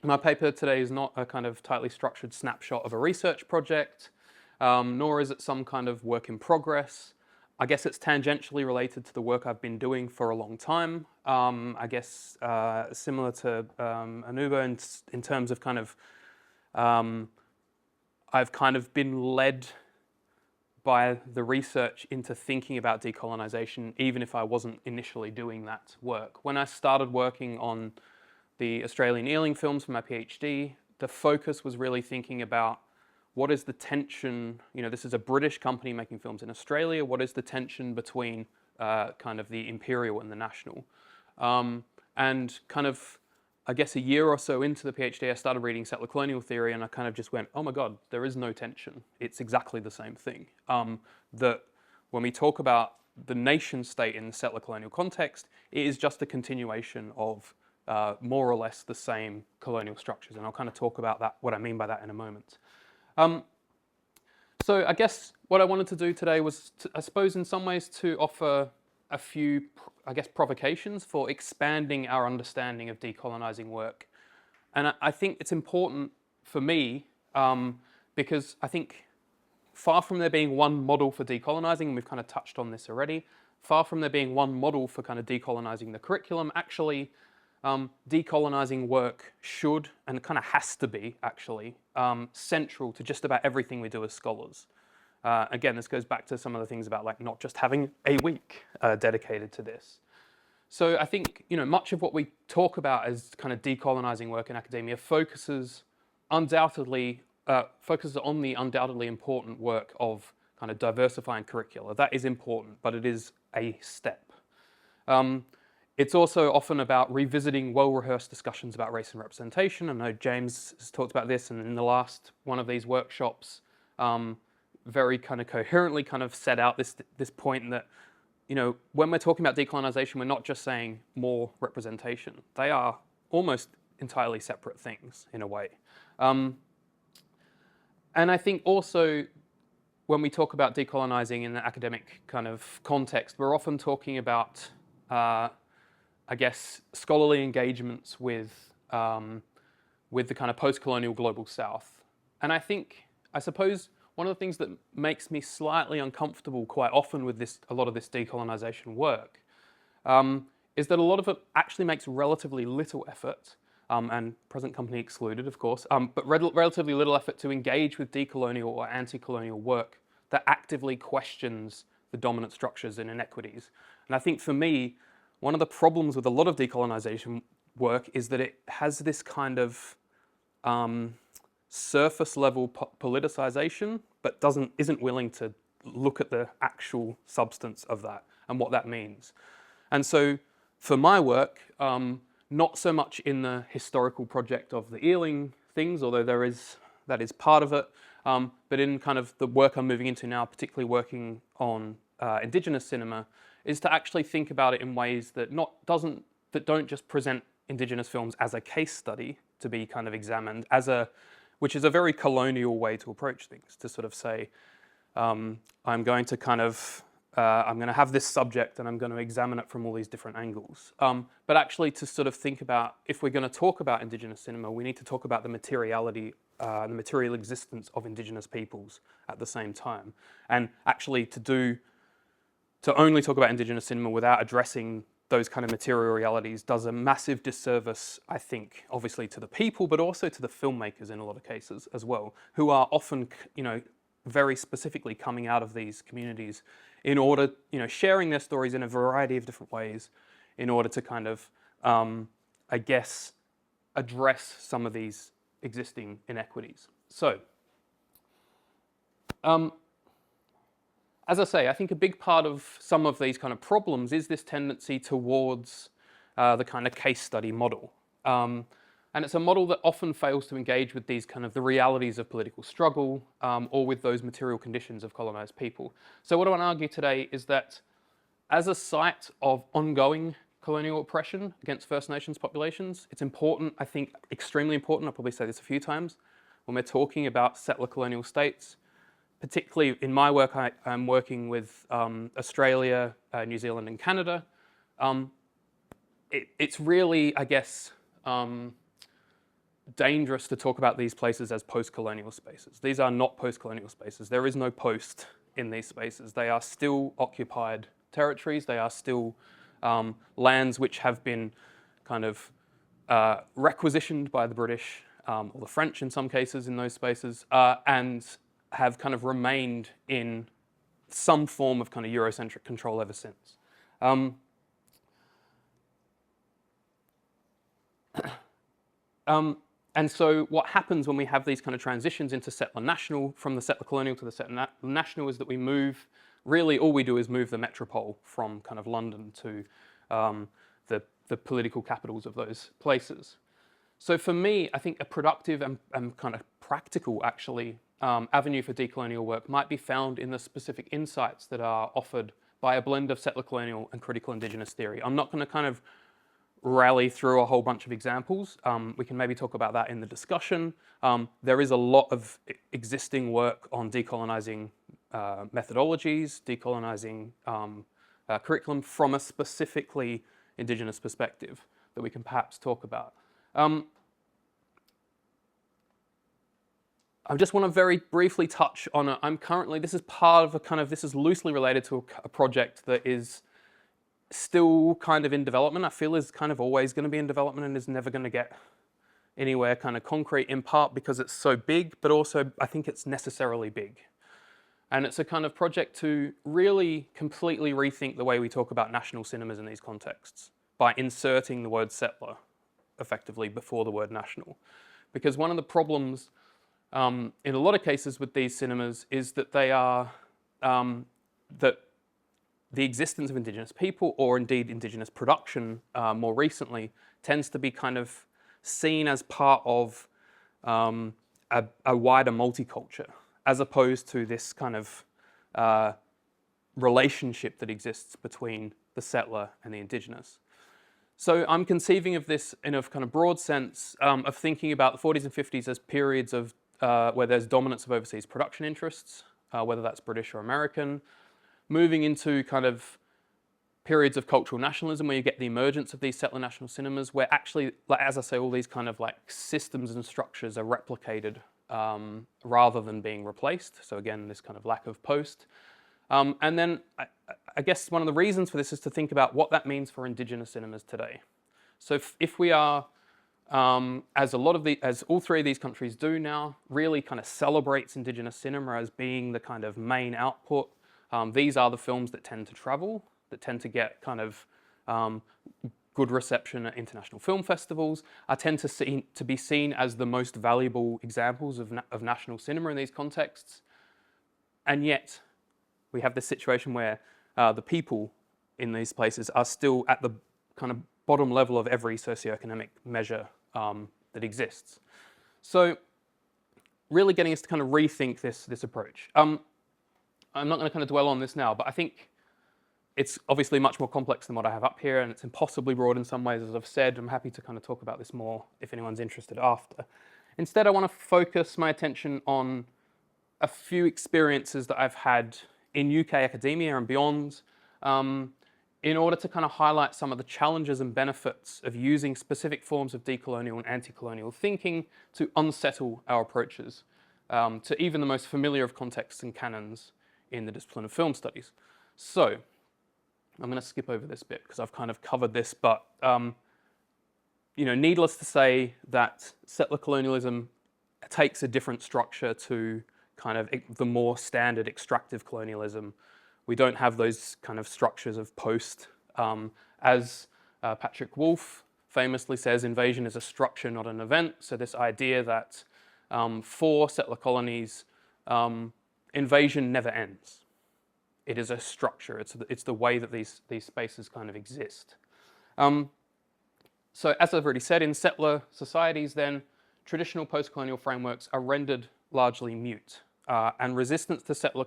My paper today is not a kind of tightly structured snapshot of a research project, nor is it some kind of work in progress. I guess it's tangentially related to the work I've been doing for a long time. I guess similar to Anuba in terms of kind of, I've kind of been led by the research into thinking about decolonisation, even if I wasn't initially doing that work. When I started working on the Australian Ealing films for my PhD, the focus was really thinking about what is the tension, this is a British company making films in Australia, what is the tension between kind of the imperial and the national? And kind of, I guess a year or so into the PhD, I started reading settler colonial theory, and I kind of just went, oh my God, there is no tension. It's exactly the same thing. That when we talk about the nation state in the settler colonial context, it is just a continuation of more or less the same colonial structures. And I'll kind of talk about that, what I mean by that in a moment. So I guess what I wanted to do today was, I suppose in some ways, to offer a few, I guess, provocations for expanding our understanding of decolonising work. And I think it's important for me because I think far from there being one model for decolonising, and we've kind of touched on this already, far from there being one model for kind of decolonising the curriculum, actually decolonising work should, and kind of has to be actually, central to just about everything we do as scholars. Again, this goes back to some of the things about like not just having a week dedicated to this. So I think, much of what we talk about as kind of decolonising work in academia focuses on the undoubtedly important work of kind of diversifying curricula. That is important, but it is a step. It's also often about revisiting well-rehearsed discussions about race and representation. I know James has talked about this, and in the last one of these workshops, very kind of coherently kind of set out this point that, when we're talking about decolonisation, we're not just saying more representation. They are almost entirely separate things in a way. And I think also when we talk about decolonising in the academic kind of context, we're often talking about I guess, scholarly engagements with the kind of post-colonial global south. And I suppose one of the things that makes me slightly uncomfortable quite often with a lot of this decolonisation work is that a lot of it actually makes relatively little effort, and present company excluded, of course, but relatively little effort to engage with decolonial or anti-colonial work that actively questions the dominant structures and inequities. And I think for me, one of the problems with a lot of decolonisation work is that it has this kind of surface level politicization, but isn't willing to look at the actual substance of that and what that means. And so for my work, not so much in the historical project of the Ealing things, although that is part of it, but in kind of the work I'm moving into now, particularly working on Indigenous cinema, is to actually think about it in ways that don't just present Indigenous films as a case study to be kind of examined which is a very colonial way to approach things, to sort of say, I'm going to have this subject and I'm going to examine it from all these different angles. But actually to sort of think about, if we're going to talk about Indigenous cinema, we need to talk about the materiality, the material existence of Indigenous peoples at the same time. And actually to only talk about Indigenous cinema without addressing those kind of material realities does a massive disservice, I think, obviously to the people, but also to the filmmakers in a lot of cases as well, who are often, very specifically coming out of these communities in order, sharing their stories in a variety of different ways in order to kind of, I guess, address some of these existing inequities. So, as I say, I think a big part of some of these kind of problems is this tendency towards the kind of case study model. And it's a model that often fails to engage with these kind of the realities of political struggle or with those material conditions of colonized people. So what I want to argue today is that as a site of ongoing colonial oppression against First Nations populations, it's important, I think extremely important, I'll probably say this a few times, when we're talking about settler colonial states. Particularly in my work, I'm working with Australia, New Zealand and Canada. It's really, I guess, dangerous to talk about these places as post-colonial spaces. These are not post-colonial spaces. There is no post in these spaces. They are still occupied territories. They are still lands which have been kind of requisitioned by the British or the French in some cases in those spaces, and have kind of remained in some form of kind of Eurocentric control ever since. And so what happens when we have these kind of transitions into settler national, from the settler colonial to the settler national, is that we move, really all we do is move the metropole from kind of London to the political capitals of those places. So for me, I think a productive and kind of practical, actually, avenue for decolonial work might be found in the specific insights that are offered by a blend of settler colonial and critical Indigenous theory. I'm not going to kind of rally through a whole bunch of examples. We can maybe talk about that in the discussion. There is a lot of existing work on decolonizing methodologies, decolonizing curriculum from a specifically Indigenous perspective that we can perhaps talk about. I just want to very briefly touch on this is part of a kind of, this is loosely related to a project that is still kind of in development. I feel is kind of always going to be in development and is never going to get anywhere kind of concrete, in part because it's so big, but also I think it's necessarily big. And it's a kind of project to really completely rethink the way we talk about national cinemas in these contexts by inserting the word settler effectively before the word national. Because one of the problems in a lot of cases with these cinemas is that they are, that the existence of Indigenous people, or indeed Indigenous production more recently, tends to be kind of seen as part of a wider multiculture, as opposed to this kind of relationship that exists between the settler and the Indigenous. So I'm conceiving of this in a kind of broad sense of thinking about the 40s and 50s as periods of where there's dominance of overseas production interests, whether that's British or American, moving into kind of periods of cultural nationalism where you get the emergence of these settler national cinemas, where actually, like, as I say, all these kind of like systems and structures are replicated rather than being replaced. So again, this kind of lack of post. And then I guess one of the reasons for this is to think about what that means for Indigenous cinemas today. So if we are, as all three of these countries do now, really kind of celebrates Indigenous cinema as being the kind of main output. These are the films that tend to travel, that tend to get kind of good reception at international film festivals, tend to be seen as the most valuable examples of national cinema in these contexts. And yet, we have this situation where the people in these places are still at the kind of bottom level of every socioeconomic measure that exists. So really getting us to kind of rethink this approach. I'm not going to kind of dwell on this now, but I think it's obviously much more complex than what I have up here, and it's impossibly broad in some ways, as I've said. I'm happy to kind of talk about this more if anyone's interested after. Instead, I want to focus my attention on a few experiences that I've had in UK academia and beyond, in order to kind of highlight some of the challenges and benefits of using specific forms of decolonial and anti-colonial thinking to unsettle our approaches to even the most familiar of contexts and canons in the discipline of film studies. So I'm going to skip over this bit because I've kind of covered this, but needless to say that settler colonialism takes a different structure to kind of the more standard extractive colonialism. We don't have those kind of structures of post. As Patrick Wolfe famously says, invasion is a structure, not an event. So this idea that for settler colonies, invasion never ends. It is a structure. It's the way that these spaces kind of exist. So as I've already said, in settler societies then, traditional post-colonial frameworks are rendered largely mute. And resistance to settler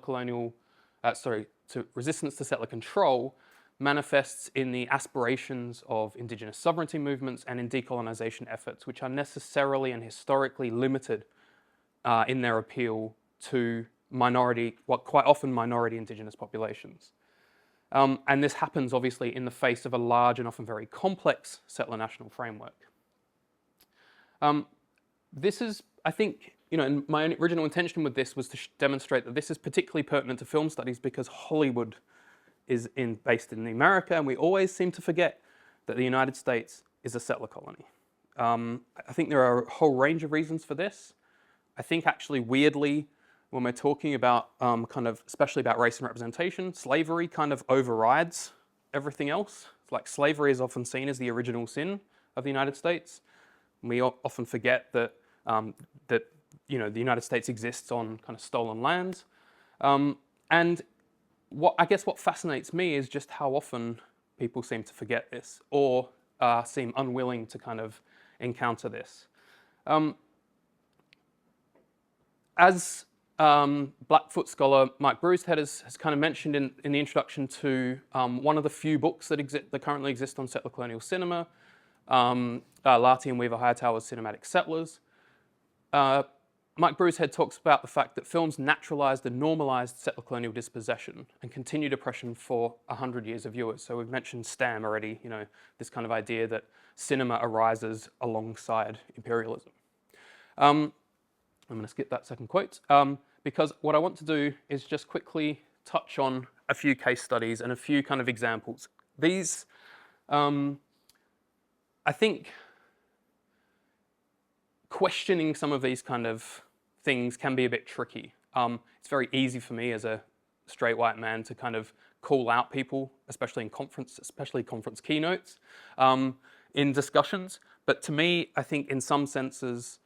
control manifests in the aspirations of Indigenous sovereignty movements and in decolonisation efforts, which are necessarily and historically limited in their appeal to quite often minority Indigenous populations. And this happens obviously in the face of a large and often very complex settler national framework. this is, I think, and my original intention with this was to demonstrate that this is particularly pertinent to film studies because Hollywood is based in America, and we always seem to forget that the United States is a settler colony. I think there are a whole range of reasons for this. I think actually weirdly, when we're talking about especially about race and representation, slavery kind of overrides everything else. It's like slavery is often seen as the original sin of the United States. We often forget that the United States exists on kind of stolen lands. And what fascinates me is just how often people seem to forget this or seem unwilling to kind of encounter this. As Blackfoot scholar Mike Brucehead has kind of mentioned in the introduction to one of the few books that currently exist on settler colonial cinema, Larty and Weaver Hightower's Cinematic Settlers. Mike Brucehead talks about the fact that films naturalized and normalized settler colonial dispossession and continued oppression for 100 years of viewers. So we've mentioned Stam already, this kind of idea that cinema arises alongside imperialism. I'm going to skip that second quote because what I want to do is just quickly touch on a few case studies and a few kind of examples. These, I think, questioning some of these kind of things can be a bit tricky. It's very easy for me as a straight white man to kind of call out people, especially conference keynotes, in discussions. But to me, I think in some senses,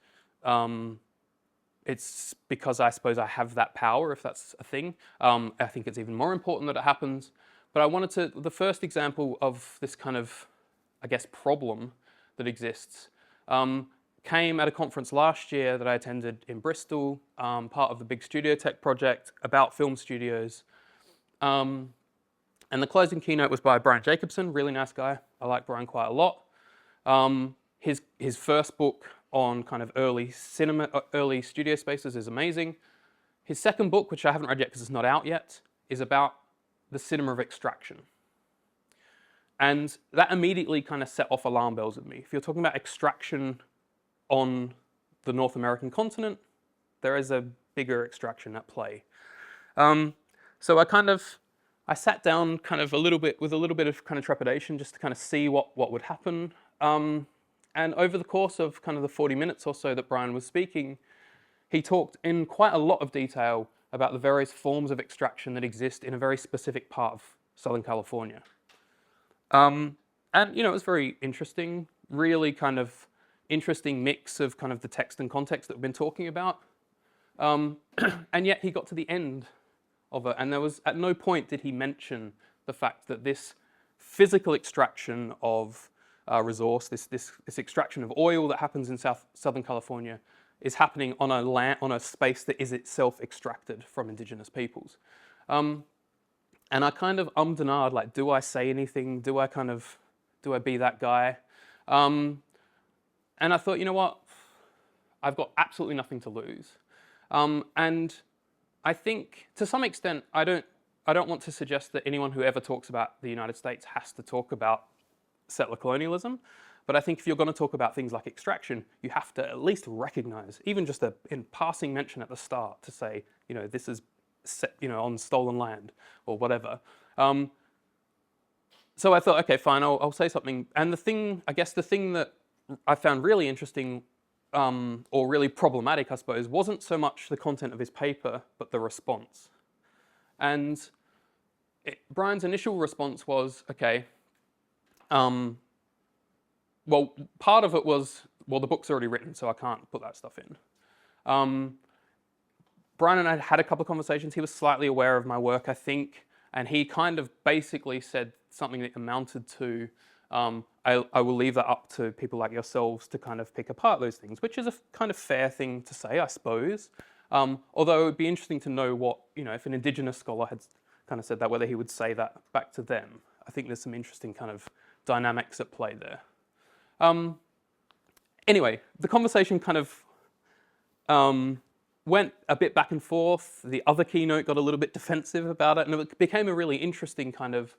it's because I suppose I have that power, if that's a thing. I think it's even more important that it happens. But the first example of this kind of, I guess, problem that exists came at a conference last year that I attended in Bristol, part of the big Studio Tech project about film studios. And the closing keynote was by Brian Jacobson, really nice guy. I like Brian quite a lot. His first book on kind of early studio spaces is amazing. His second book, which I haven't read yet because it's not out yet, is about the cinema of extraction. And that immediately kind of set off alarm bells with me. If you're talking about extraction on the North American continent, there is a bigger extraction at play. So I sat down kind of with a little bit of kind of trepidation just to kind of see what would happen. And over the course of kind of the 40 minutes or so that Brian was speaking, he talked in quite a lot of detail about the various forms of extraction that exist in a very specific part of Southern California. And, it was very interesting, really kind of interesting mix of kind of the text and context that we've been talking about. And yet he got to the end of it, and there was at no point did he mention the fact that this physical extraction of resource, this extraction of oil that happens in Southern California, is happening on a space that is itself extracted from Indigenous peoples. And I kind of ummed and ahed, like, do I say anything? Do I be that guy? And I thought, you know what? I've got absolutely nothing to lose. And I think, to some extent, I don't want to suggest that anyone who ever talks about the United States has to talk about settler colonialism. But I think if you're going to talk about things like extraction, you have to at least recognize, even just in passing mention at the start, to say, this is on stolen land or whatever. So I thought, okay, fine, I'll say something. And the thing that I found really interesting or really problematic, I suppose, wasn't so much the content of his paper, but the response. And Brian's initial response was, okay, well, part of it was, well, the book's already written, so I can't put that stuff in. Brian and I had a couple of conversations. He was slightly aware of my work, I think, and he kind of basically said something that amounted to, I will leave that up to people like yourselves to kind of pick apart those things, which is a kind of fair thing to say, I suppose. Although it would be interesting to know what, if an Indigenous scholar had kind of said that, whether he would say that back to them. I think there's some interesting kind of dynamics at play there. Anyway, the conversation kind of went a bit back and forth. The other keynote got a little bit defensive about it, and it became a really interesting kind of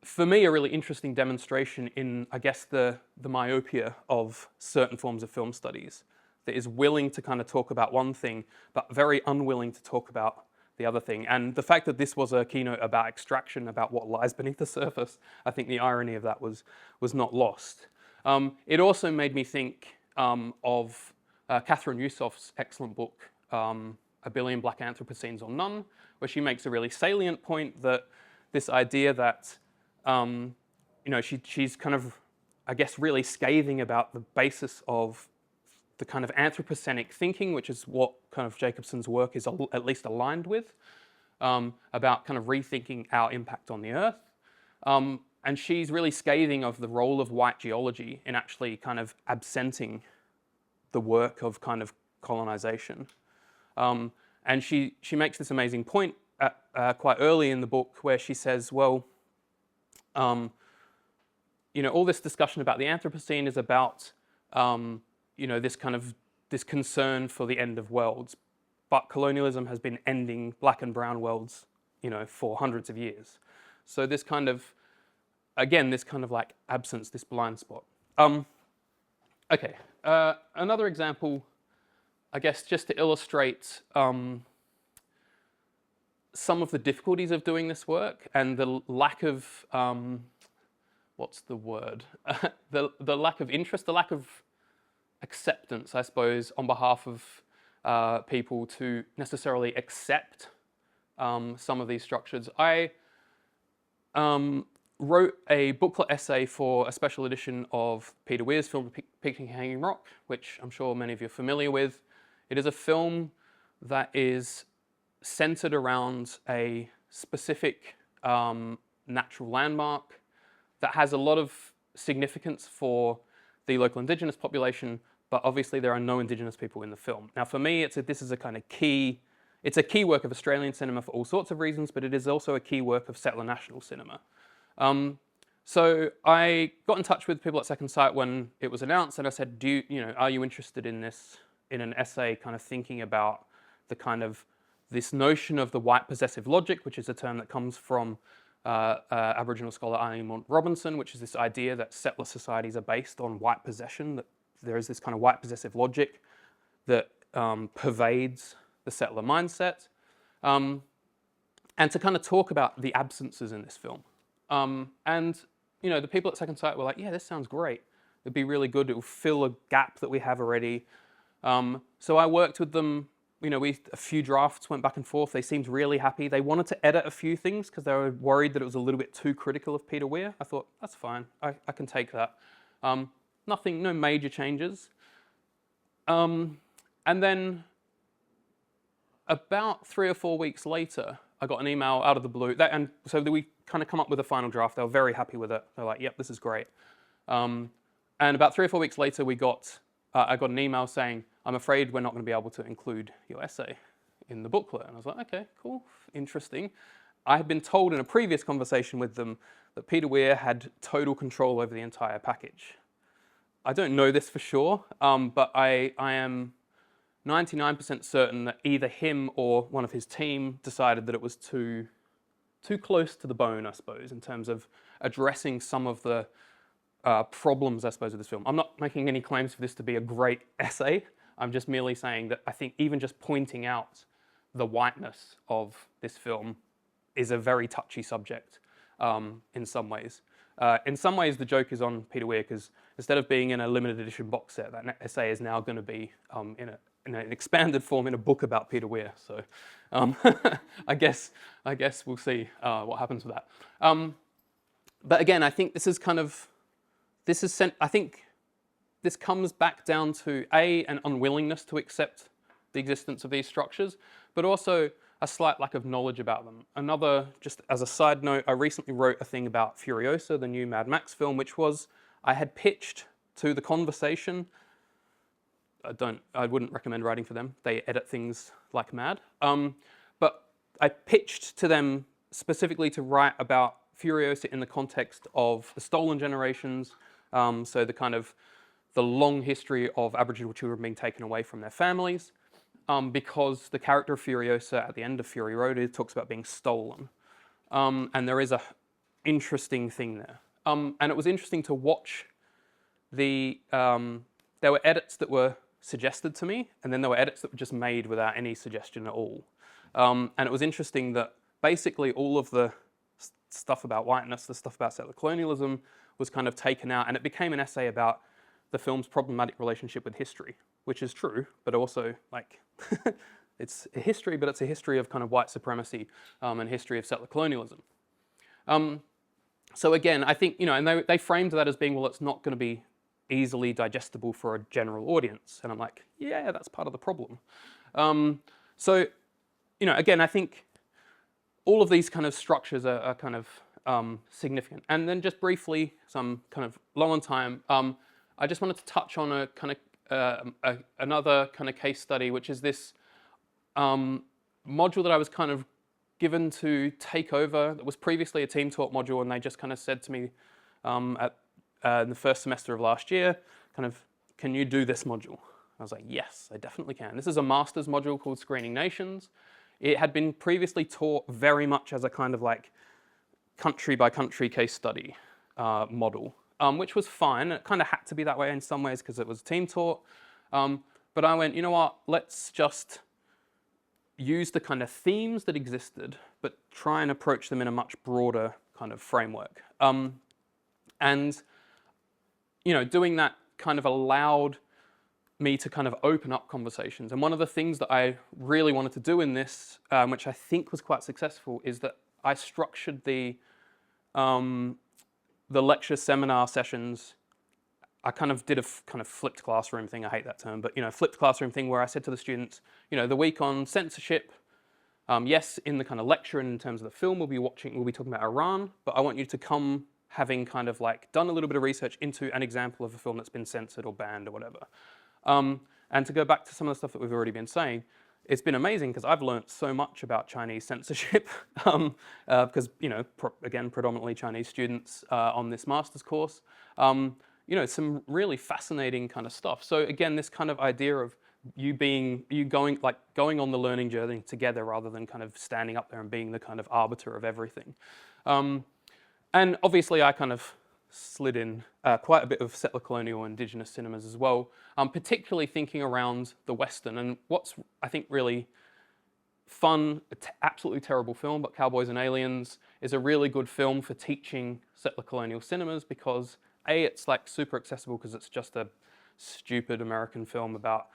for me, a really interesting demonstration in, I guess, the myopia of certain forms of film studies that is willing to kind of talk about one thing, but very unwilling to talk about the other thing. And the fact that this was a keynote about extraction, about what lies beneath the surface, I think the irony of that was not lost. It also made me think of Catherine Yusuf's excellent book, A Billion Black Anthropocenes or None, where she makes a really salient point that this idea that she's kind of, I guess, really scathing about the basis of the kind of anthropocenic thinking, which is what kind of Jacobson's work is at least aligned with, about kind of rethinking our impact on the Earth. And she's really scathing of the role of white geology in actually kind of absenting the work of kind of colonization. And she makes this amazing point quite early in the book where she says, well, all this discussion about the Anthropocene is about this concern for the end of worlds, but colonialism has been ending black and brown worlds, for hundreds of years. So this kind of, again, this kind of like absence, this blind spot. Okay, another example, I guess, just to illustrate some of the difficulties of doing this work and the lack of, what's the word? the lack of interest, the lack of acceptance, I suppose, on behalf of people to necessarily accept some of these structures. I wrote a booklet essay for a special edition of Peter Weir's film Picking Hanging Rock, which I'm sure many of you are familiar with. It is a film that is centered around a specific natural landmark that has a lot of significance for the local Indigenous population, but obviously there are no Indigenous people in the film. Now for me, this is a kind of key, it's a key work of Australian cinema for all sorts of reasons, but it is also a key work of settler national cinema. So I got in touch with people at Second Sight when it was announced, and I said, are you interested in this, in an essay kind of thinking about the kind of this notion of the white possessive logic, which is a term that comes from Aboriginal scholar Eileen Mont Robinson, which is this idea that settler societies are based on white possession, that there is this kind of white possessive logic that pervades the settler mindset, and to kind of talk about the absences in this film. And the people at Second Sight were like, yeah, this sounds great. It'd be really good. It will fill a gap that we have already. So I worked with them. A few drafts went back and forth. They seemed really happy. They wanted to edit a few things because they were worried that it was a little bit too critical of Peter Weir. I thought, that's fine. I can take that. No major changes. And then about 3 or 4 weeks later, I got an email out of the blue. And so we kind of come up with a final draft. They were very happy with it. They're like, yep, this is great. And about 3 or 4 weeks later, I got an email saying, I'm afraid we're not going to be able to include your essay in the booklet. And I was like, okay, cool, interesting. I had been told in a previous conversation with them that Peter Weir had total control over the entire package. I don't know this for sure, but I am 99% certain that either him or one of his team decided that it was too close to the bone, I suppose, in terms of addressing some of the problems, I suppose, of this film. I'm not making any claims for this to be a great essay. I'm just merely saying that I think even just pointing out the whiteness of this film is a very touchy subject in some ways. In some ways, the joke is on Peter Weir because instead of being in a limited edition box set, that essay is now going to be in an expanded form in a book about Peter Weir. So I guess we'll see what happens with that. But again, I think I think this comes back down to an unwillingness to accept the existence of these structures, but also a slight lack of knowledge about them. Another, just as a side note, I recently wrote a thing about Furiosa, the new Mad Max film, which was, I had pitched to The Conversation. I wouldn't recommend writing for them. They edit things like mad. But I pitched to them specifically to write about Furiosa in the context of the stolen generations, so the long history of Aboriginal children being taken away from their families, because the character of Furiosa at the end of Fury Road, it talks about being stolen. And there is interesting thing there. And it was interesting to watch there were edits that were suggested to me, and then there were edits that were just made without any suggestion at all. And it was interesting that basically all of the stuff about whiteness, the stuff about settler colonialism was kind of taken out, and it became an essay about the film's problematic relationship with history, which is true, but also like it's a history, but it's a history of kind of white supremacy and history of settler colonialism. So again, I think, and they framed that as being, well, it's not going to be easily digestible for a general audience. And I'm like, yeah, that's part of the problem. So, again, I think all of these kind of structures are kind of significant. And then just briefly, some kind of low on time, I just wanted to touch on a kind of another kind of case study, which is this module that I was kind of given to take over. That was previously a team taught module, and they just kind of said to me in the first semester of last year, kind of, can you do this module? I was like, yes, I definitely can. This is a master's module called Screening Nations. It had been previously taught very much as a kind of like country by country case study model, which was fine. It kind of had to be that way in some ways because it was team taught. But I went, you know what, let's just use the kind of themes that existed, but try and approach them in a much broader kind of framework. And doing that kind of allowed me to kind of open up conversations. And one of the things that I really wanted to do in this, which I think was quite successful, is that I structured the lecture seminar sessions. I kind of did a kind of flipped classroom thing. I hate that term, but flipped classroom thing where I said to the students, the week on censorship, yes, in the kind of lecture and in terms of the film we'll be talking about Iran, but I want you to come having kind of like done a little bit of research into an example of a film that's been censored or banned or whatever. And to go back to some of the stuff that we've already been saying, it's been amazing because I've learned so much about Chinese censorship because, again, predominantly Chinese students on this master's course. Some really fascinating kind of stuff. So again, this kind of idea of going on the learning journey together rather than kind of standing up there and being the kind of arbiter of everything. And obviously I kind of slid in quite a bit of settler colonial and Indigenous cinemas as well, particularly thinking around the Western. And what's, I think, really fun, absolutely terrible film, but Cowboys and Aliens is a really good film for teaching settler colonial cinemas because A, it's like super accessible because it's just a stupid American film about,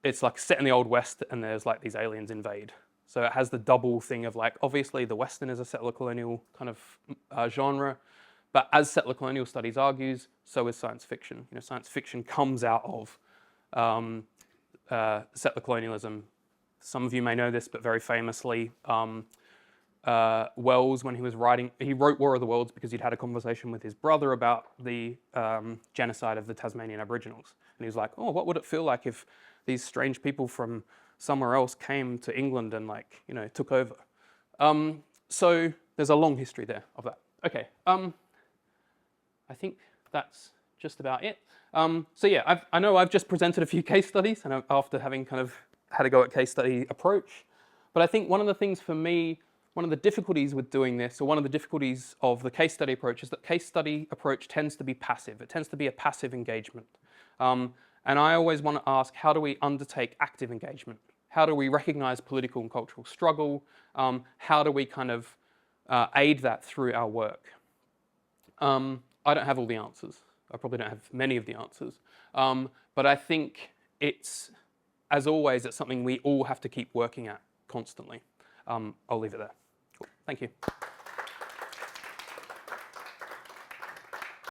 it's like set in the Old West and there's like these aliens invade. So it has the double thing of like, obviously the Western is a settler colonial kind of genre, but as settler colonial studies argues, so is science fiction. Science fiction comes out of settler colonialism. Some of you may know this, but very famously, Wells, when he wrote War of the Worlds because he'd had a conversation with his brother about the genocide of the Tasmanian Aboriginals. And he was like, oh, what would it feel like if these strange people from somewhere else came to England and took over? So there's a long history there of that. Okay, I think that's just about it. So yeah, I know I've just presented a few case studies and after having kind of had a go at case study approach, but I think one of the things for me, one of the difficulties with doing this, or one of the difficulties of the case study approach, is that case study approach tends to be passive. It tends to be a passive engagement. And I always want to ask, how do we undertake active engagement? How do we recognize political and cultural struggle? How do we kind of aid that through our work? I don't have all the answers. I probably don't have many of the answers. But I think it's, as always, it's something we all have to keep working at constantly. I'll leave it there. Cool. Thank you.